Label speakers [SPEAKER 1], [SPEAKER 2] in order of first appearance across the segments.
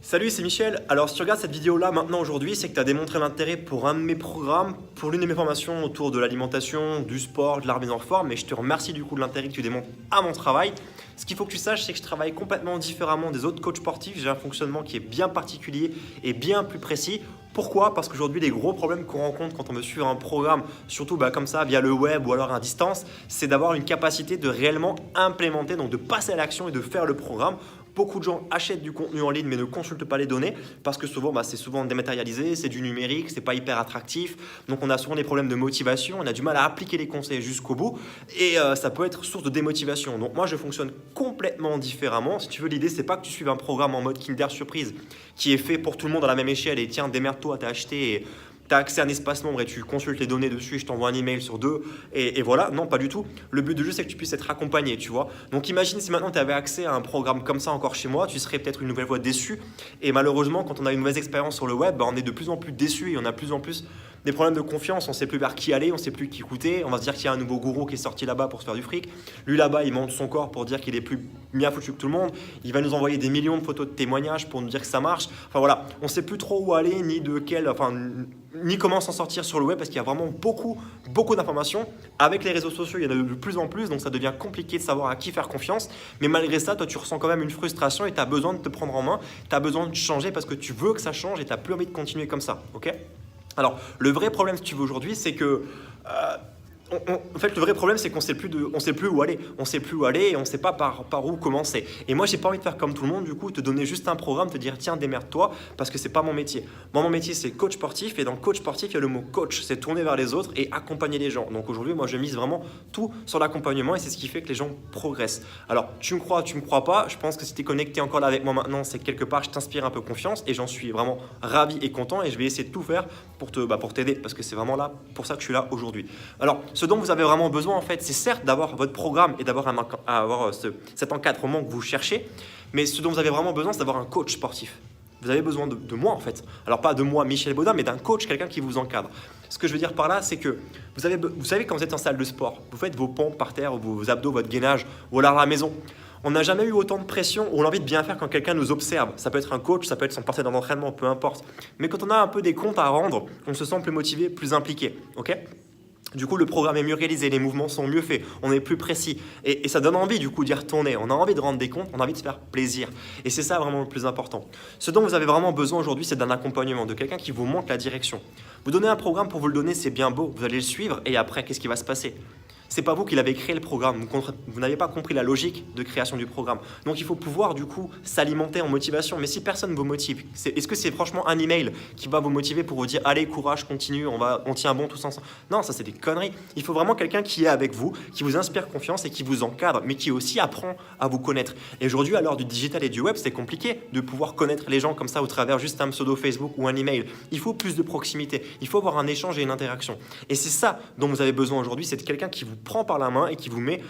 [SPEAKER 1] Salut, c'est Michel. Alors, si tu regardes cette vidéo-là maintenant aujourd'hui, c'est que tu as démontré l'intérêt pour un de mes programmes, pour l'une de mes formations autour de l'alimentation, du sport, de la remise en forme. Et je te remercie du coup de l'intérêt que tu démontres à mon travail. Ce qu'il faut que tu saches, c'est que je travaille complètement différemment des autres coachs sportifs. J'ai un fonctionnement qui est bien particulier et bien plus précis. Pourquoi? Parce qu'aujourd'hui, les gros problèmes qu'on rencontre quand on veut suivre un programme, surtout comme ça, via le web ou alors à distance, c'est d'avoir une capacité de réellement implémenter, donc de passer à l'action et de faire le programme. Beaucoup de gens achètent du contenu en ligne mais ne consultent pas les données parce que souvent c'est souvent dématérialisé, c'est du numérique, c'est pas hyper attractif. Donc on a souvent des problèmes de motivation, on a du mal à appliquer les conseils jusqu'au bout et ça peut être source de démotivation. Donc moi je fonctionne complètement différemment. Si tu veux, l'idée c'est pas que tu suives un programme en mode Kinder Surprise qui est fait pour tout le monde à la même échelle et tiens démerde-toi, t'as acheté et tu as accès à un espace membre et tu consultes les données dessus, je t'envoie un email sur deux et voilà. Non, pas du tout. Le but du jeu, c'est que tu puisses être accompagné, tu vois. Donc imagine si maintenant tu avais accès à un programme comme ça encore chez moi, tu serais peut-être une nouvelle fois déçu. Et malheureusement, quand on a une mauvaise expérience sur le web, on est de plus en plus déçu et on a de plus en plus des problèmes de confiance. On ne sait plus vers qui aller, on ne sait plus qui écouter. On va se dire qu'il y a un nouveau gourou qui est sorti là-bas pour se faire du fric. Lui là-bas, il monte son corps pour dire qu'il est plus bien foutu que tout le monde. Il va nous envoyer des millions de photos de témoignages pour nous dire que ça marche. Enfin voilà, on ne sait plus trop où aller, ni comment s'en sortir sur le web parce qu'il y a vraiment beaucoup d'informations. Avec les réseaux sociaux, il y en a de plus en plus, donc ça devient compliqué de savoir à qui faire confiance. Mais malgré ça, toi, tu ressens quand même une frustration et tu as besoin de te prendre en main, tu as besoin de changer parce que tu veux que ça change et tu n'as plus envie de continuer comme ça. Ok ? Alors, le vrai problème, si tu veux, aujourd'hui, c'est que en fait, le vrai problème, c'est qu'on sait plus où aller. On sait plus où aller et on sait pas par où commencer. Et moi, j'ai pas envie de faire comme tout le monde, du coup, te donner juste un programme, te dire tiens, démerde-toi, parce que c'est pas mon métier. Moi, mon métier, c'est coach sportif et dans coach sportif, il y a le mot coach, c'est tourner vers les autres et accompagner les gens. Donc aujourd'hui, moi, je mise vraiment tout sur l'accompagnement et c'est ce qui fait que les gens progressent. Alors, tu me crois pas, je pense que si tu es connecté encore là avec moi maintenant, c'est que quelque part, je t'inspire un peu confiance et j'en suis vraiment ravi et content et je vais essayer de tout faire pour t'aider parce que c'est vraiment là pour ça que je suis là aujourd'hui. Alors, ce dont vous avez vraiment besoin, en fait, c'est certes d'avoir votre programme et d'avoir cet encadrement que vous cherchez, mais ce dont vous avez vraiment besoin, c'est d'avoir un coach sportif. Vous avez besoin de moi, en fait. Alors, pas de moi, Michel Baudin, mais d'un coach, quelqu'un qui vous encadre. Ce que je veux dire par là, c'est que vous savez, quand vous êtes en salle de sport, vous faites vos pompes par terre, vos abdos, votre gainage, ou alors à la maison. On n'a jamais eu autant de pression ou l'envie de bien faire quand quelqu'un nous observe. Ça peut être un coach, ça peut être son partenaire d'entraînement, peu importe. Mais quand on a un peu des comptes à rendre, on se sent plus motivé, plus impliqué. Ok ? Du coup, le programme est mieux réalisé, les mouvements sont mieux faits, on est plus précis. Et ça donne envie du coup d'y retourner, on a envie de rendre des comptes, on a envie de se faire plaisir. Et c'est ça vraiment le plus important. Ce dont vous avez vraiment besoin aujourd'hui, c'est d'un accompagnement, de quelqu'un qui vous montre la direction. Vous donnez un programme pour vous le donner, c'est bien beau, vous allez le suivre et après, qu'est-ce qui va se passer ? C'est pas vous qui l'avez créé le programme, vous n'avez pas compris la logique de création du programme. Donc il faut pouvoir du coup s'alimenter en motivation. Mais si personne ne vous motive, est-ce que c'est franchement un email qui va vous motiver pour vous dire allez courage, continue, on tient bon tous ensemble? Non, ça c'est des conneries. Il faut vraiment quelqu'un qui est avec vous, qui vous inspire confiance et qui vous encadre, mais qui aussi apprend à vous connaître. Et aujourd'hui, à l'heure du digital et du web, c'est compliqué de pouvoir connaître les gens comme ça au travers juste un pseudo Facebook ou un email. Il faut plus de proximité, il faut avoir un échange et une interaction. Et c'est ça dont vous avez besoin aujourd'hui, c'est de quelqu'un qui vous prend par la main et qui vous met,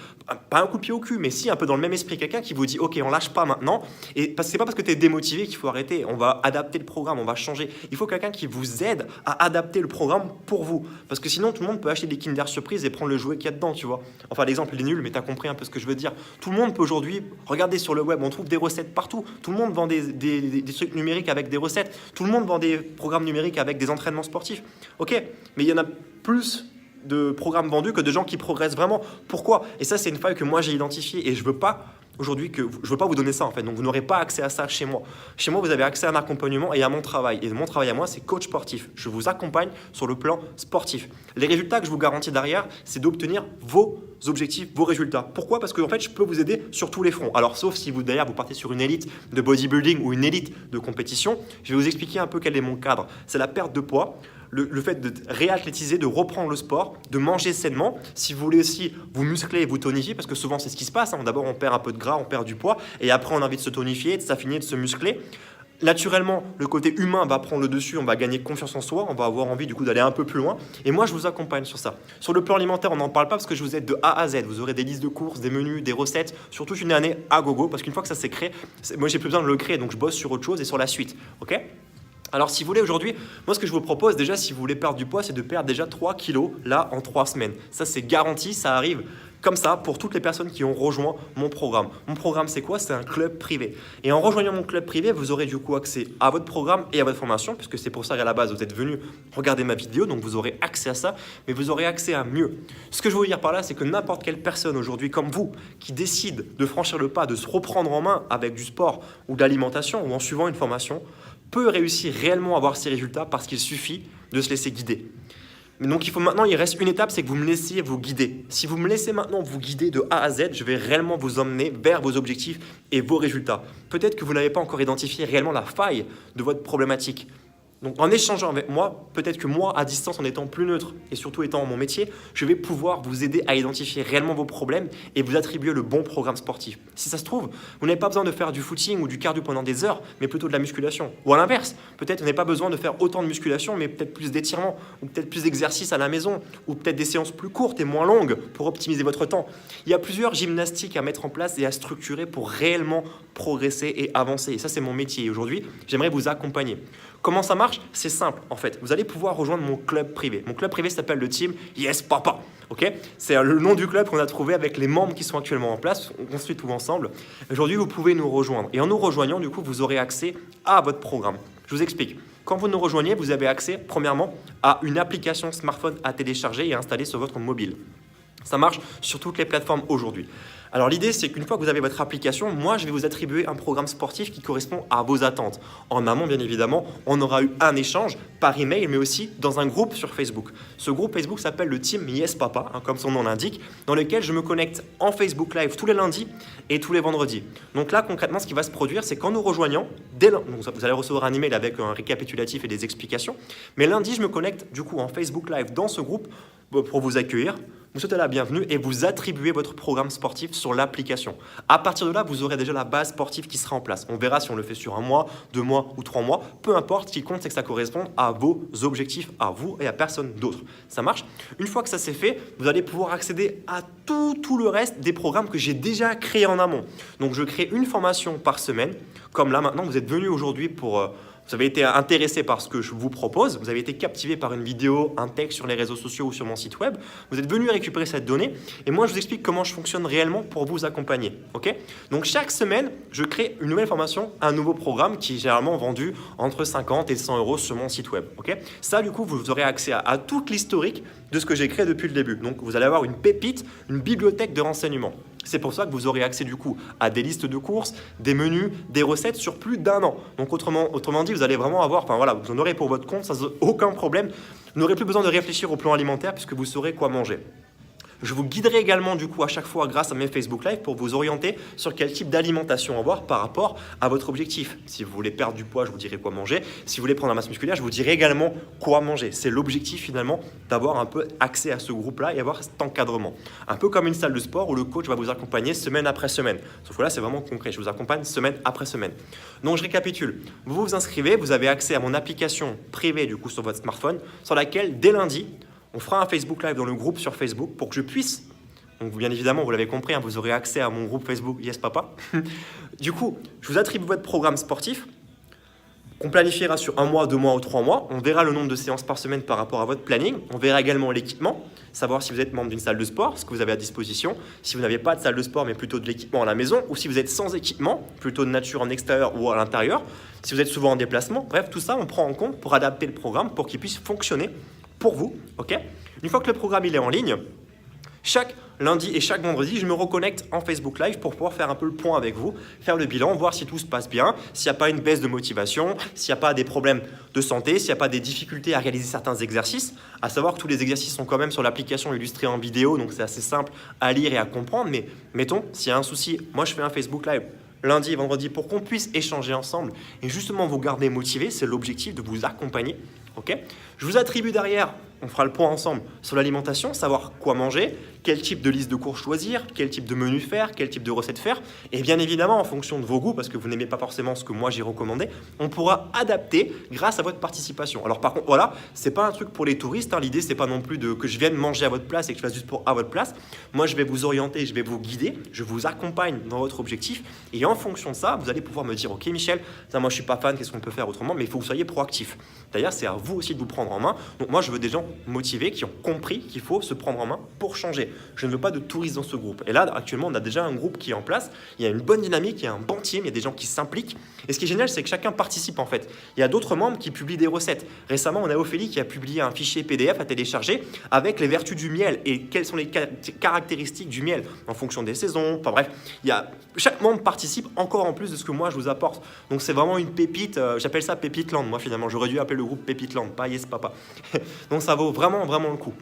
[SPEAKER 1] pas un coup de pied au cul, mais si un peu dans le même esprit, quelqu'un qui vous dit ok, on lâche pas maintenant, et c'est pas parce que tu es démotivé qu'il faut arrêter, on va adapter le programme, on va changer. Il faut quelqu'un qui vous aide à adapter le programme pour vous, parce que sinon tout le monde peut acheter des Kinder Surprise et prendre le jouet qu'il y a dedans, tu vois. Enfin l'exemple il est nul, mais tu as compris un peu ce que je veux dire. Tout le monde peut aujourd'hui regarder sur le web, on trouve des recettes partout, tout le monde vend des trucs numériques avec des recettes, tout le monde vend des programmes numériques avec des entraînements sportifs, ok, mais il y en a plus de programmes vendus que de gens qui progressent vraiment. Pourquoi? Et ça, c'est une faille que moi j'ai identifiée et je veux pas vous donner ça en fait. Donc vous n'aurez pas accès à ça chez moi. Chez moi, vous avez accès à un accompagnement et à mon travail. Et mon travail à moi, c'est coach sportif. Je vous accompagne sur le plan sportif. Les résultats que je vous garantis derrière, c'est d'obtenir vos objectifs, vos résultats. Pourquoi? Parce que en fait, je peux vous aider sur tous les fronts. Alors, sauf si vous derrière vous partez sur une élite de bodybuilding ou une élite de compétition, je vais vous expliquer un peu quel est mon cadre. C'est la perte de poids. Le fait de réathlétiser, de reprendre le sport, de manger sainement. Si vous voulez aussi vous muscler et vous tonifier, parce que souvent c'est ce qui se passe, hein. D'abord on perd un peu de gras, on perd du poids, et après on a envie de se tonifier, de s'affiner, de se muscler. Naturellement, le côté humain va prendre le dessus, on va gagner confiance en soi, on va avoir envie du coup d'aller un peu plus loin. Et moi, je vous accompagne sur ça. Sur le plan alimentaire, on n'en parle pas parce que je vous aide de A à Z. Vous aurez des listes de courses, des menus, des recettes, sur toute une année à gogo, parce qu'une fois que ça s'est créé, moi j'ai plus besoin de le créer, donc je bosse sur autre chose et sur la suite. Ok ? Alors si vous voulez aujourd'hui, moi ce que je vous propose déjà si vous voulez perdre du poids, c'est de perdre déjà 3 kilos là en 3 semaines. Ça c'est garanti, ça arrive comme ça pour toutes les personnes qui ont rejoint mon programme. Mon programme c'est quoi? C'est un club privé. Et en rejoignant mon club privé, vous aurez du coup accès à votre programme et à votre formation, puisque c'est pour ça qu'à la base vous êtes venu regarder ma vidéo, donc vous aurez accès à ça, mais vous aurez accès à mieux. Ce que je veux vous dire par là, c'est que n'importe quelle personne aujourd'hui comme vous qui décide de franchir le pas, de se reprendre en main avec du sport ou de l'alimentation ou en suivant une formation, peut réussir réellement à avoir ces résultats parce qu'il suffit de se laisser guider. Mais donc il reste une étape, c'est que vous me laissiez vous guider. Si vous me laissez maintenant vous guider de A à Z, je vais réellement vous emmener vers vos objectifs et vos résultats. Peut-être que vous n'avez pas encore identifié réellement la faille de votre problématique. Donc en échangeant avec moi, peut-être que moi, à distance, en étant plus neutre et surtout étant mon métier, je vais pouvoir vous aider à identifier réellement vos problèmes et vous attribuer le bon programme sportif. Si ça se trouve, vous n'avez pas besoin de faire du footing ou du cardio pendant des heures, mais plutôt de la musculation. Ou à l'inverse, peut-être vous n'avez pas besoin de faire autant de musculation, mais peut-être plus d'étirements, ou peut-être plus d'exercices à la maison, ou peut-être des séances plus courtes et moins longues pour optimiser votre temps. Il y a plusieurs gymnastiques à mettre en place et à structurer pour réellement progresser et avancer. Et ça, c'est mon métier. Et aujourd'hui, j'aimerais vous accompagner. Comment ça marche? C'est simple en fait. Vous allez pouvoir rejoindre mon club privé. Mon club privé s'appelle le Team Yes Papa. Okay, c'est le nom du club qu'on a trouvé avec les membres qui sont actuellement en place. On construit tout ensemble. Aujourd'hui, vous pouvez nous rejoindre. Et en nous rejoignant, du coup, vous aurez accès à votre programme. Je vous explique. Quand vous nous rejoignez, vous avez accès, premièrement, à une application smartphone à télécharger et à installer sur votre mobile. Ça marche sur toutes les plateformes aujourd'hui. Alors l'idée, c'est qu'une fois que vous avez votre application, moi, je vais vous attribuer un programme sportif qui correspond à vos attentes. En amont, bien évidemment, on aura eu un échange par email, mais aussi dans un groupe sur Facebook. Ce groupe Facebook s'appelle le Team Yes Papa, comme son nom l'indique, dans lequel je me connecte en Facebook Live tous les lundis et tous les vendredis. Donc là, concrètement, ce qui va se produire, c'est qu'en nous rejoignant, donc vous allez recevoir un email avec un récapitulatif et des explications. Mais lundi, je me connecte du coup en Facebook Live dans ce groupe pour vous accueillir, vous souhaitez la bienvenue et vous attribuez votre programme sportif sur l'application. À partir de là, vous aurez déjà la base sportive qui sera en place. On verra si on le fait sur 1 mois, 2 mois ou 3 mois. Peu importe, ce qui compte, c'est que ça corresponde à vos objectifs, à vous et à personne d'autre. Ça marche? Une fois que ça c'est fait, vous allez pouvoir accéder à tout le reste des programmes que j'ai déjà créés en amont. Donc, je crée une formation par semaine. Comme là, maintenant, vous êtes venu aujourd'hui pour... Vous avez été intéressé par ce que je vous propose, vous avez été captivé par une vidéo, un texte sur les réseaux sociaux ou sur mon site web, vous êtes venu récupérer cette donnée et moi je vous explique comment je fonctionne réellement pour vous accompagner. Okay, donc chaque semaine, je crée une nouvelle formation, un nouveau programme qui est généralement vendu entre 50 et 100 € sur mon site web. Okay, ça du coup, vous aurez accès à toute l'historique de ce que j'ai créé depuis le début. Donc vous allez avoir une pépite, une bibliothèque de renseignements. C'est pour ça que vous aurez accès du coup à des listes de courses, des menus, des recettes sur plus d'1 an. Donc autrement dit, vous allez vraiment avoir, vous en aurez pour votre compte, sans aucun problème. Vous n'aurez plus besoin de réfléchir au plan alimentaire puisque vous saurez quoi manger. Je vous guiderai également du coup à chaque fois grâce à mes Facebook Live pour vous orienter sur quel type d'alimentation avoir par rapport à votre objectif. Si vous voulez perdre du poids, je vous dirai quoi manger. Si vous voulez prendre la masse musculaire, je vous dirai également quoi manger. C'est l'objectif finalement d'avoir un peu accès à ce groupe-là et avoir cet encadrement. Un peu comme une salle de sport où le coach va vous accompagner semaine après semaine. Sauf que là, c'est vraiment concret. Je vous accompagne semaine après semaine. Donc je récapitule. Vous vous inscrivez, vous avez accès à mon application privée du coup sur votre smartphone sur laquelle dès lundi, on fera un Facebook Live dans le groupe sur Facebook pour que je puisse, donc bien évidemment, vous l'avez compris, vous aurez accès à mon groupe Facebook Yes Papa. Du coup, je vous attribue votre programme sportif qu'on planifiera sur 1 mois, 2 mois ou 3 mois. On verra le nombre de séances par semaine par rapport à votre planning. On verra également l'équipement, savoir si vous êtes membre d'une salle de sport, ce que vous avez à disposition. Si vous n'avez pas de salle de sport, mais plutôt de l'équipement à la maison, ou si vous êtes sans équipement, plutôt de nature en extérieur ou à l'intérieur. Si vous êtes souvent en déplacement, bref, tout ça, on prend en compte pour adapter le programme pour qu'il puisse fonctionner pour vous, ok? Une fois que le programme il est en ligne, chaque lundi et chaque vendredi, je me reconnecte en Facebook Live pour pouvoir faire un peu le point avec vous, faire le bilan, voir si tout se passe bien, s'il n'y a pas une baisse de motivation, s'il n'y a pas des problèmes de santé, s'il n'y a pas des difficultés à réaliser certains exercices. À savoir que tous les exercices sont quand même sur l'application illustrée en vidéo, donc c'est assez simple à lire et à comprendre. Mais mettons, s'il y a un souci, moi je fais un Facebook Live lundi et vendredi pour qu'on puisse échanger ensemble et justement vous garder motivé. C'est l'objectif de vous accompagner ok? Je vous attribue derrière, on fera le point ensemble sur l'alimentation, savoir quoi manger, quel type de liste de courses choisir, quel type de menu faire, quel type de recette faire. Et bien évidemment, en fonction de vos goûts, parce que vous n'aimez pas forcément ce que moi j'ai recommandé, on pourra adapter grâce à votre participation. Alors par contre, voilà, c'est pas un truc pour les touristes, hein. L'idée c'est pas non plus que je vienne manger à votre place et que je fasse du sport à votre place. Moi je vais vous orienter, je vais vous guider, je vous accompagne dans votre objectif. Et en fonction de ça, vous allez pouvoir me dire, ok Michel, ça moi je suis pas fan, qu'est-ce qu'on peut faire autrement? Mais il faut que vous soyez proactif. D'ailleurs, c'est à vous aussi de vous prendre en main. Donc moi je veux des gens motivés qui ont compris qu'il faut se prendre en main pour changer. Je ne veux pas de touristes dans ce groupe. Et là, actuellement, on a déjà un groupe qui est en place. Il y a une bonne dynamique, il y a un bon team, il y a des gens qui s'impliquent. Et ce qui est génial, c'est que chacun participe en fait. Il y a d'autres membres qui publient des recettes. Récemment, on a Ophélie qui a publié un fichier PDF à télécharger avec les vertus du miel et quelles sont les caractéristiques du miel en fonction des saisons. Enfin bref, chaque membre participe encore en plus de ce que moi je vous apporte. Donc c'est vraiment une pépite. J'appelle ça Pépite Land. Moi finalement, j'aurais dû appeler le groupe Pépite Land, pas Yes Papa. Donc ça vaut vraiment le coup.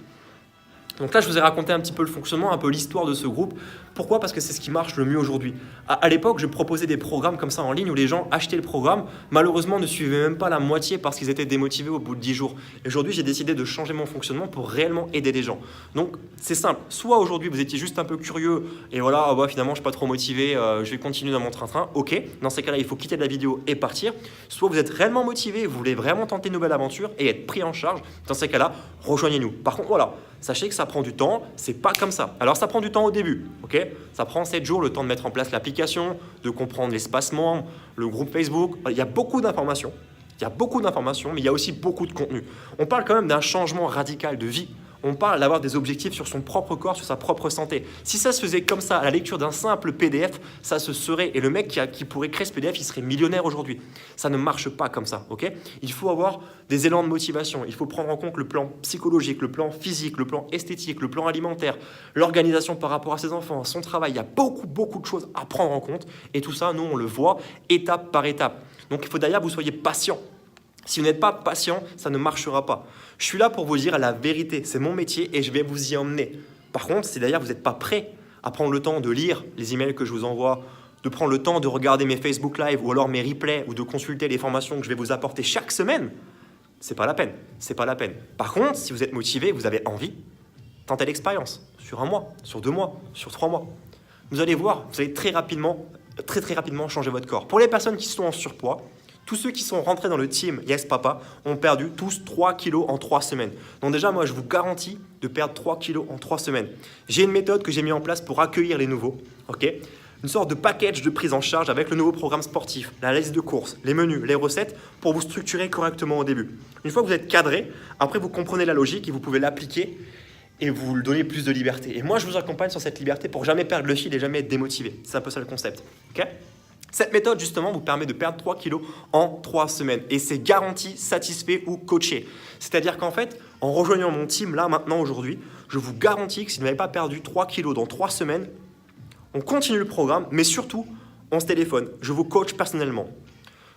[SPEAKER 1] Donc là, je vous ai raconté un petit peu le fonctionnement, un peu l'histoire de ce groupe. Pourquoi? Parce que c'est ce qui marche le mieux aujourd'hui. À l'époque, je proposais des programmes comme ça en ligne où les gens achetaient le programme, malheureusement ne suivaient même pas la moitié parce qu'ils étaient démotivés au bout de 10 jours. Et aujourd'hui, j'ai décidé de changer mon fonctionnement pour réellement aider les gens. Donc, c'est simple. Soit aujourd'hui, vous étiez juste un peu curieux et voilà, finalement, je ne suis pas trop motivé, je vais continuer dans mon train-train. Ok, dans ces cas-là, il faut quitter la vidéo et partir. Soit vous êtes réellement motivé, vous voulez vraiment tenter une nouvelle aventure et être pris en charge. Dans ces cas-là, rejoignez-nous. Par contre, voilà. Sachez que ça prend du temps, c'est pas comme ça. Alors ça prend du temps au début, ok? Ça prend 7 jours, le temps de mettre en place l'application, de comprendre l'espace membre, le groupe Facebook. Il y a beaucoup d'informations, mais il y a aussi beaucoup de contenu. On parle quand même d'un changement radical de vie. On parle d'avoir des objectifs sur son propre corps, sur sa propre santé. Si ça se faisait comme ça, à la lecture d'un simple PDF, ça se serait. Et le mec qui pourrait créer ce PDF, il serait millionnaire aujourd'hui. Ça ne marche pas comme ça, ok? Il faut avoir des élans de motivation. Il faut prendre en compte le plan psychologique, le plan physique, le plan esthétique, le plan alimentaire, l'organisation par rapport à ses enfants, son travail. Il y a beaucoup de choses à prendre en compte. Et tout ça, nous, on le voit étape par étape. Donc, il faut d'ailleurs que vous soyez patient. Si vous n'êtes pas patient, ça ne marchera pas. Je suis là pour vous dire la vérité, c'est mon métier et je vais vous y emmener. Par contre, si d'ailleurs vous n'êtes pas prêt à prendre le temps de lire les emails que je vous envoie, de prendre le temps de regarder mes Facebook Live ou alors mes replays ou de consulter les formations que je vais vous apporter chaque semaine, c'est pas la peine. Par contre, si vous êtes motivé, vous avez envie, tentez l'expérience sur 1 mois, sur 2 mois, sur 3 mois. Vous allez voir, vous allez très rapidement changer votre corps. Pour les personnes qui sont en surpoids, tous ceux qui sont rentrés dans le team Yes Papa ont perdu tous 3 kilos en 3 semaines. Donc déjà, moi, je vous garantis de perdre 3 kilos en 3 semaines. J'ai une méthode que j'ai mise en place pour accueillir les nouveaux. Ok, une sorte de package de prise en charge avec le nouveau programme sportif, la liste de courses, les menus, les recettes, pour vous structurer correctement au début. Une fois que vous êtes cadré, après, vous comprenez la logique et vous pouvez l'appliquer et vous lui donnez plus de liberté. Et moi, je vous accompagne sur cette liberté pour jamais perdre le fil et jamais être démotivé. C'est un peu ça le concept. Ok ? Cette méthode, justement, vous permet de perdre 3 kilos en 3 semaines. Et c'est garanti, satisfait ou coaché. C'est-à-dire qu'en fait, en rejoignant mon team, là, maintenant, aujourd'hui, je vous garantis que si vous n'avez pas perdu 3 kilos dans 3 semaines, on continue le programme, mais surtout, on se téléphone. Je vous coach personnellement.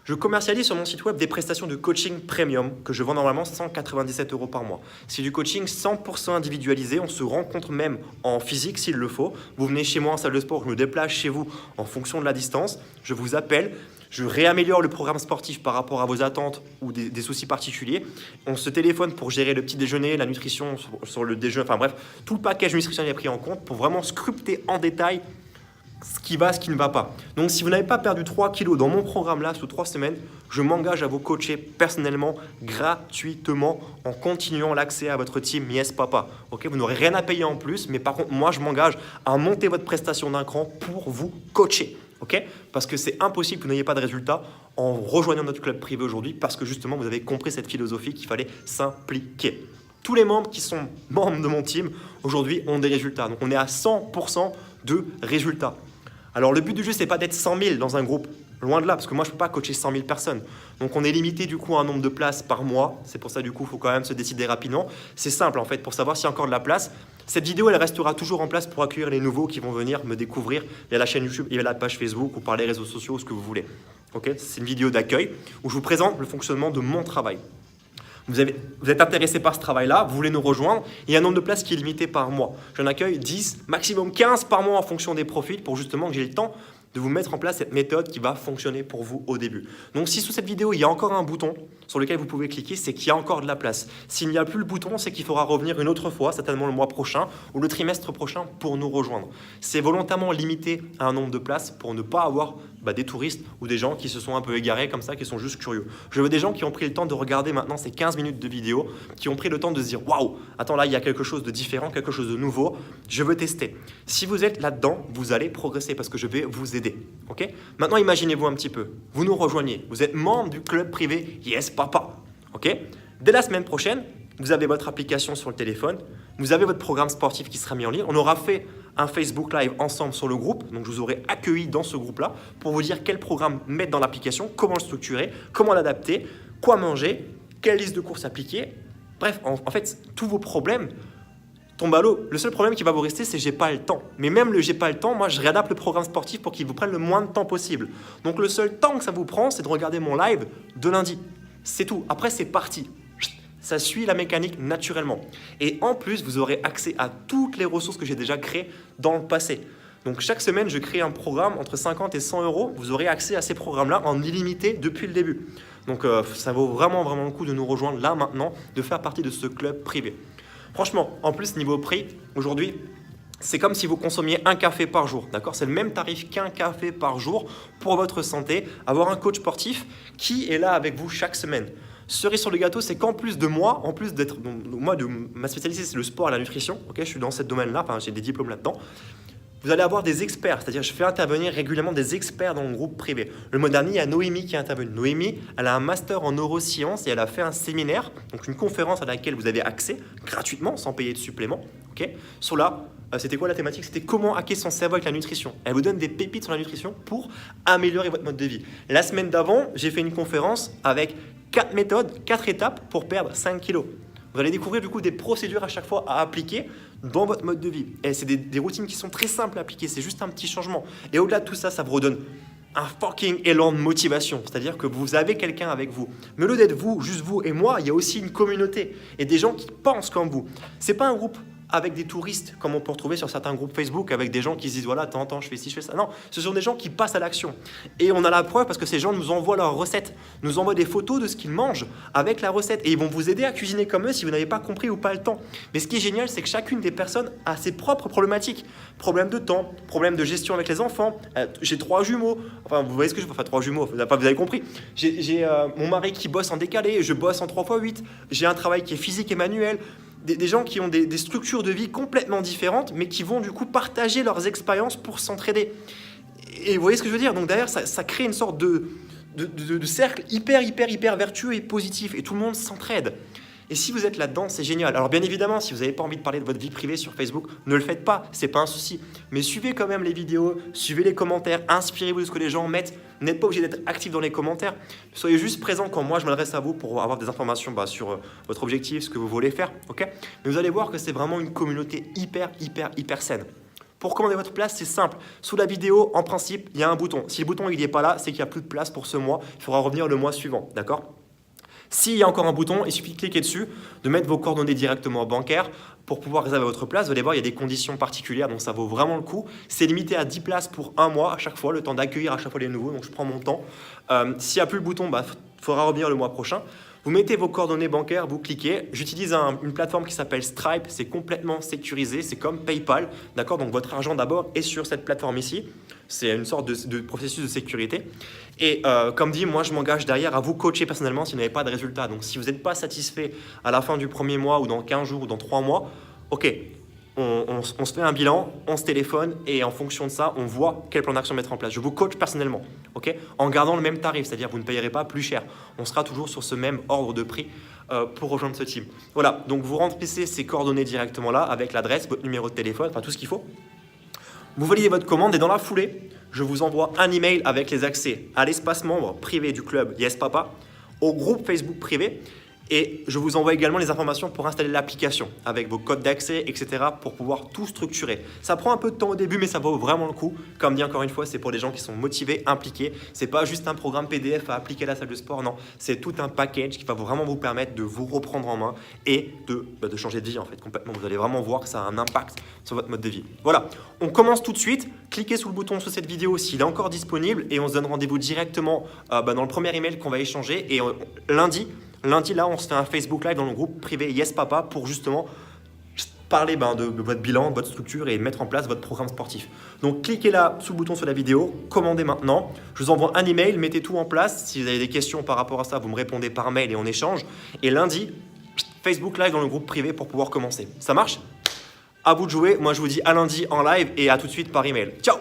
[SPEAKER 1] Je commercialise sur mon site web des prestations de coaching premium que je vends normalement 197 € par mois. C'est du coaching 100% individualisé. On se rencontre même en physique s'il le faut. Vous venez chez moi en salle de sport, je me déplace chez vous en fonction de la distance. Je vous appelle, je réaméliore le programme sportif par rapport à vos attentes ou des soucis particuliers. On se téléphone pour gérer le petit déjeuner, la nutrition sur le déjeuner. Enfin bref, tout le package nutritionnel est pris en compte pour vraiment sculpter en détail ce qui va, ce qui ne va pas. Donc si vous n'avez pas perdu 3 kilos dans mon programme là sous 3 semaines, je m'engage à vous coacher personnellement, gratuitement, en continuant l'accès à votre team Yes Papa. Okay, vous n'aurez rien à payer en plus, mais par contre moi je m'engage à monter votre prestation d'un cran pour vous coacher. Okay, parce que c'est impossible que vous n'ayez pas de résultats en rejoignant notre club privé aujourd'hui, parce que justement vous avez compris cette philosophie qu'il fallait s'impliquer. Tous les membres qui sont membres de mon team aujourd'hui ont des résultats. Donc on est à 100% de résultats. Alors le but du jeu, c'est pas d'être 100 000 dans un groupe, loin de là, parce que moi je peux pas coacher 100 000 personnes. Donc on est limité du coup à un nombre de places par mois. C'est pour ça du coup il faut quand même se décider rapidement. C'est simple en fait, pour savoir s'il y a encore de la place. Cette vidéo elle restera toujours en place pour accueillir les nouveaux qui vont venir me découvrir via la chaîne YouTube et via la page Facebook ou par les réseaux sociaux, ce que vous voulez. Okay, c'est une vidéo d'accueil où je vous présente le fonctionnement de mon travail. Vous êtes intéressé par ce travail-là, vous voulez nous rejoindre, il y a un nombre de places qui est limité par mois. J'en accueille 10, maximum 15 par mois en fonction des profils pour justement que j'ai le temps de vous mettre en place cette méthode qui va fonctionner pour vous au début. Donc si sous cette vidéo, il y a encore un bouton sur lequel vous pouvez cliquer, c'est qu'il y a encore de la place. S'il n'y a plus le bouton, c'est qu'il faudra revenir une autre fois, certainement le mois prochain ou le trimestre prochain pour nous rejoindre. C'est volontairement limité à un nombre de places pour ne pas avoir des touristes ou des gens qui se sont un peu égarés comme ça, qui sont juste curieux. Je veux des gens qui ont pris le temps de regarder maintenant ces 15 minutes de vidéo, qui ont pris le temps de se dire « Waouh, attends là, il y a quelque chose de différent, quelque chose de nouveau, je veux tester ». Si vous êtes là-dedans, vous allez progresser parce que je vais vous aider. Okay ? Maintenant, imaginez-vous un petit peu. Vous nous rejoignez, vous êtes membre du club privé Yes Papa. Okay ? Dès la semaine prochaine, vous avez votre application sur le téléphone, vous avez votre programme sportif qui sera mis en ligne. On aura fait un Facebook Live ensemble sur le groupe, donc je vous aurai accueilli dans ce groupe-là pour vous dire quel programme mettre dans l'application, comment le structurer, comment l'adapter, quoi manger, quelle liste de courses appliquer. Bref, en fait, tous vos problèmes tombent à l'eau. Le seul problème qui va vous rester, c'est j'ai pas le temps. Mais même le j'ai pas le temps, moi je réadapte le programme sportif pour qu'il vous prenne le moins de temps possible. Donc le seul temps que ça vous prend, c'est de regarder mon live de lundi. C'est tout. Après, c'est parti. Ça suit la mécanique naturellement. Et en plus, vous aurez accès à toutes les ressources que j'ai déjà créées dans le passé. Donc chaque semaine, je crée un programme entre 50 et 100 euros. Vous aurez accès à ces programmes-là en illimité depuis le début. Donc ça vaut vraiment le coup de nous rejoindre là maintenant, de faire partie de ce club privé. Franchement, en plus, niveau prix, aujourd'hui, c'est comme si vous consommiez un café par jour, d'accord ? C'est le même tarif qu'un café par jour pour votre santé, avoir un coach sportif qui est là avec vous chaque semaine. Cerise sur le gâteau, c'est qu'en plus de moi, en plus d'être, ma spécialité c'est le sport et la nutrition, ok ? Je suis dans ce domaine-là, j'ai des diplômes là-dedans. Vous allez avoir des experts, c'est-à-dire je fais intervenir régulièrement des experts dans mon groupe privé. Le mois dernier, il y a Noémie qui est intervenue. Noémie, elle a un master en neurosciences et elle a fait un séminaire, donc une conférence à laquelle vous avez accès gratuitement, sans payer de supplément. Okay ? Sur là, c'était quoi la thématique ? C'était comment hacker son cerveau avec la nutrition. Elle vous donne des pépites sur la nutrition pour améliorer votre mode de vie. La semaine d'avant, j'ai fait une conférence avec 4 méthodes, 4 étapes pour perdre 5 kilos. Vous allez découvrir du coup des procédures à chaque fois à appliquer dans votre mode de vie. Et c'est des routines qui sont très simples à appliquer, c'est juste un petit changement. Et au-delà de tout ça, ça vous redonne un fucking élan de motivation. C'est-à-dire que vous avez quelqu'un avec vous. Mais au lieu d'être vous, juste vous et moi, il y a aussi une communauté et des gens qui pensent comme vous. C'est pas un groupe avec des touristes, comme on peut retrouver sur certains groupes Facebook, avec des gens qui se disent voilà, attends, je fais ci, je fais ça. Non, ce sont des gens qui passent à l'action. Et on a la preuve parce que ces gens nous envoient leurs recettes, nous envoient des photos de ce qu'ils mangent avec la recette. Et ils vont vous aider à cuisiner comme eux si vous n'avez pas compris ou pas le temps. Mais ce qui est génial, c'est que chacune des personnes a ses propres problématiques. Problème de temps, problème de gestion avec les enfants. J'ai 3 jumeaux. Enfin, vous voyez ce que je veux, enfin 3 jumeaux, vous avez compris. J'ai mon mari qui bosse en décalé, je bosse en 3x8. J'ai un travail qui est physique et manuel. Des gens qui ont des structures de vie complètement différentes, mais qui vont du coup partager leurs expériences pour s'entraider. Et vous voyez ce que je veux dire ? Donc derrière, ça crée une sorte de cercle hyper vertueux et positif, et tout le monde s'entraide. Et si vous êtes là-dedans, c'est génial. Alors bien évidemment, si vous n'avez pas envie de parler de votre vie privée sur Facebook, ne le faites pas, c'est pas un souci. Mais suivez quand même les vidéos, suivez les commentaires, inspirez-vous de ce que les gens mettent. Vous n'êtes pas obligé d'être actif dans les commentaires. Soyez juste présent quand moi je m'adresse à vous pour avoir des informations sur votre objectif, ce que vous voulez faire. Okay ? Mais vous allez voir que c'est vraiment une communauté hyper saine. Pour commander votre place, c'est simple. Sous la vidéo, en principe, il y a un bouton. Si le bouton il n'est pas là, c'est qu'il n'y a plus de place pour ce mois. Il faudra revenir le mois suivant, d'accord ? S'il y a encore un bouton, il suffit de cliquer dessus, de mettre vos coordonnées directement bancaires pour pouvoir réserver votre place. Vous allez voir, il y a des conditions particulières, donc ça vaut vraiment le coup. C'est limité à 10 places pour un mois à chaque fois, le temps d'accueillir à chaque fois les nouveaux, donc je prends mon temps. S'il n'y a plus le bouton, il faudra revenir le mois prochain. Vous mettez vos coordonnées bancaires, vous cliquez. J'utilise une plateforme qui s'appelle Stripe, c'est complètement sécurisé, c'est comme PayPal, d'accord ? Donc votre argent d'abord est sur cette plateforme ici. C'est une sorte de processus de sécurité. Et comme dit, moi je m'engage derrière à vous coacher personnellement si vous n'avez pas de résultat. Donc si vous n'êtes pas satisfait à la fin du premier mois ou dans 15 jours ou dans 3 mois, ok, on se fait un bilan, on se téléphone et en fonction de ça, on voit quel plan d'action mettre en place. Je vous coach personnellement, ok, en gardant le même tarif, c'est-à-dire vous ne payerez pas plus cher. On sera toujours sur ce même ordre de prix pour rejoindre ce team. Voilà, donc vous remplissez ces coordonnées directement là avec l'adresse, votre numéro de téléphone, enfin tout ce qu'il faut. Vous validez votre commande et dans la foulée, je vous envoie un email avec les accès à l'espace membre privé du club Yes Papa, au groupe Facebook privé Et je vous envoie également les informations pour installer l'application avec vos codes d'accès, etc. pour pouvoir tout structurer. Ça prend un peu de temps au début, mais ça vaut vraiment le coup. Comme dit encore une fois, c'est pour des gens qui sont motivés, impliqués. C'est pas juste un programme PDF à appliquer à la salle de sport, non. C'est tout un package qui va vraiment vous permettre de vous reprendre en main et de changer de vie en fait complètement. Vous allez vraiment voir que ça a un impact sur votre mode de vie. Voilà, on commence tout de suite. Cliquez sur le bouton sous cette vidéo s'il est encore disponible et on se donne rendez-vous directement dans le premier email qu'on va échanger. Et lundi, là, on se fait un Facebook Live dans le groupe privé Yes Papa pour justement parler de votre bilan, de votre structure et mettre en place votre programme sportif. Donc, cliquez là sous le bouton sur la vidéo, commandez maintenant. Je vous envoie un email, mettez tout en place. Si vous avez des questions par rapport à ça, vous me répondez par mail et on échange. Et lundi, Facebook Live dans le groupe privé pour pouvoir commencer. Ça marche ? À vous de jouer. Moi, je vous dis à lundi en live et à tout de suite par email. Ciao !